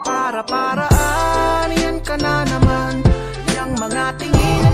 Para-paraan, yan ka na naman. Yang mga tingin.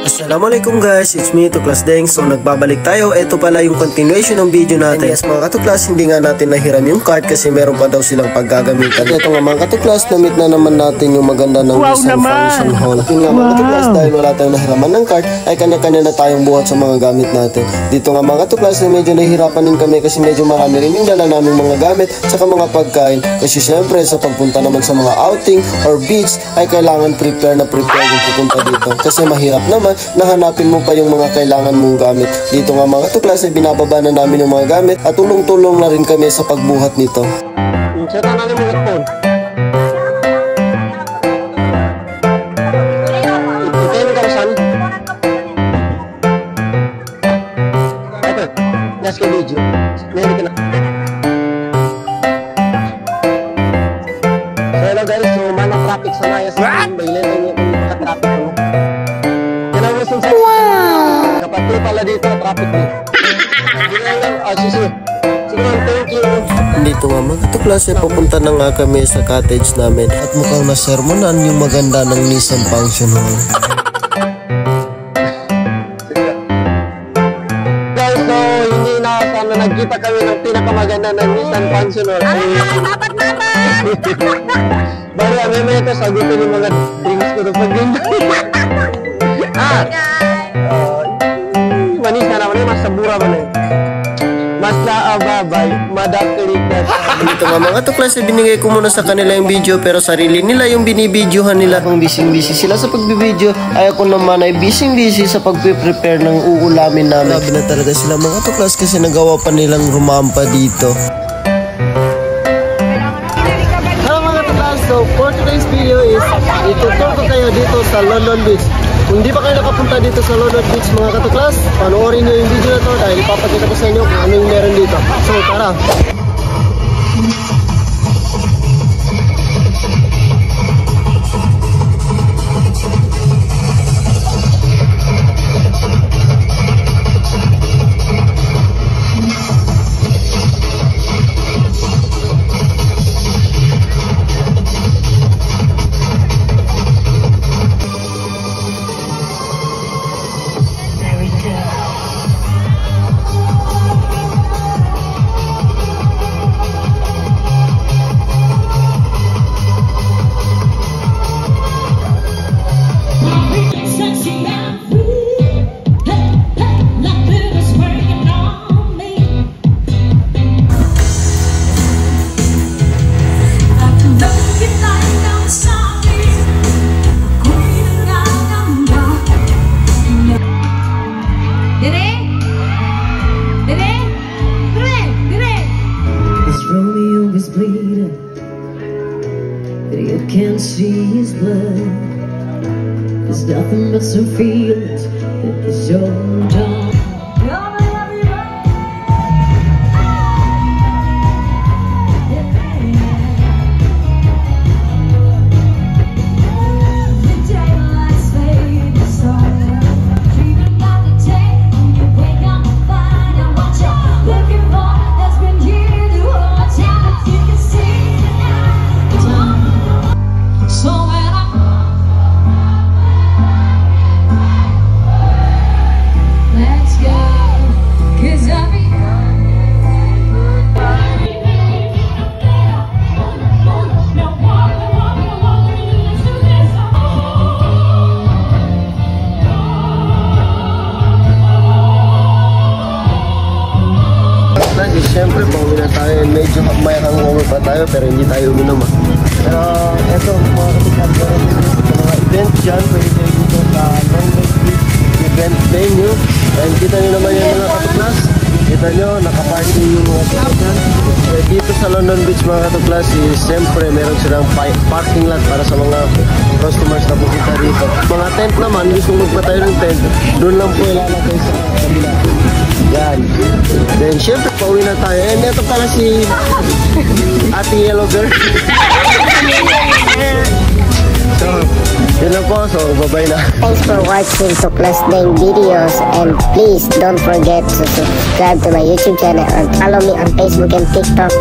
Assalamualaikum guys, it's me Tuklas Deng. So nagbabalik tayo, ito pala yung continuation ng video natin. And yes mga katuklas, hindi nga natin nahiram yung card kasi meron pa daw silang paggagamitan. Ito nga mga katuklas, namit na naman natin yung maganda ng Nissan Function Hall. Yun nga mga katuklas, dahil wala tayong nahiraman ng card, ay kanya-kanya na tayong buhat sa mga gamit natin. Dito nga mga katuklas, medyo nahihirapan din kami kasi medyo marami rin yung dala naming mga gamit saka mga pagkain. Kasi syempre sa pagpunta naman sa mga outing or beach, ay kailangan prepare yung pupunta dito. Kasi mahirap naman nahanapin mo pa yung mga kailangan mong gamit. Dito nga mga katuklas ay binababa na namin yung mga gamit at tulong-tulong na rin kami sa pagbuhat nito. Seta na namin mga phone. Ito ka saan? Ito, last ka video. Meron ka na. So hello guys, so mana traffic sa Maya sa Baylen yung ka-traffic mo. Wow! Kapatid pala dito, traffic dito. Thank you. Dito nga mga katuklas ay papunta na nga kami sa cottage namin at mukhang nasermonan yung maganda ng Nissan Function Hall. Guys, so hindi na sana nagkita kami ng pinakamaganda ng Nissan Function Hall. Bari, may ito sagutin yung mga drinks ko doon pag-drinks. Manis na naman mas sabura mo na mas naababay madaklikat. Dito nga mga tuklas binigay ko muna sa kanila yung video pero sarili nila yung binibidyohan nila. Kung busy sila sa pagbibideo ay ako naman ay busy sa pagpe-prepare ng uulamin namin. Grabe na talaga sila mga tuklas kasi nagawa pa nilang rumampa dito. Hello mga tuklas, so for today's video is ituturo ko kayo dito sa London Beach. Kung hindi pa kayo nakapunta dito sa London Beach mga katuklas, panoorin nyo yung video na to dahil ipapakita ko sa inyo kung ano yung meron dito. So tara! You can't see his blood. There's nothing but some feelings that is your done. Siyempre, pauwi na tayo. Medyo may hangover pa tayo pero hindi tayo uminom. Pero eto, mga kapitad, mga event dyan. Pwede tayo dito sa London Beach event venue. And kita nyo naman yung mga katuklas. Kita nyo, nakaparking yung mga sasakyan. Dito sa London Beach mga katuklas, siyempre meron silang parking lot para sa mga customers na pupunta dito. Mga tent naman, gusto magpatayo ng tent, doon lang po ilalagay sa kabila. Yan. Then syempre pauwi na tayo. And ito pala si Ate Yellow Girl. So, yun lang po. So, bye-bye na. Thanks for watching Tuklas Deng videos, and please don't forget to subscribe to my YouTube channel and follow me on Facebook and TikTok.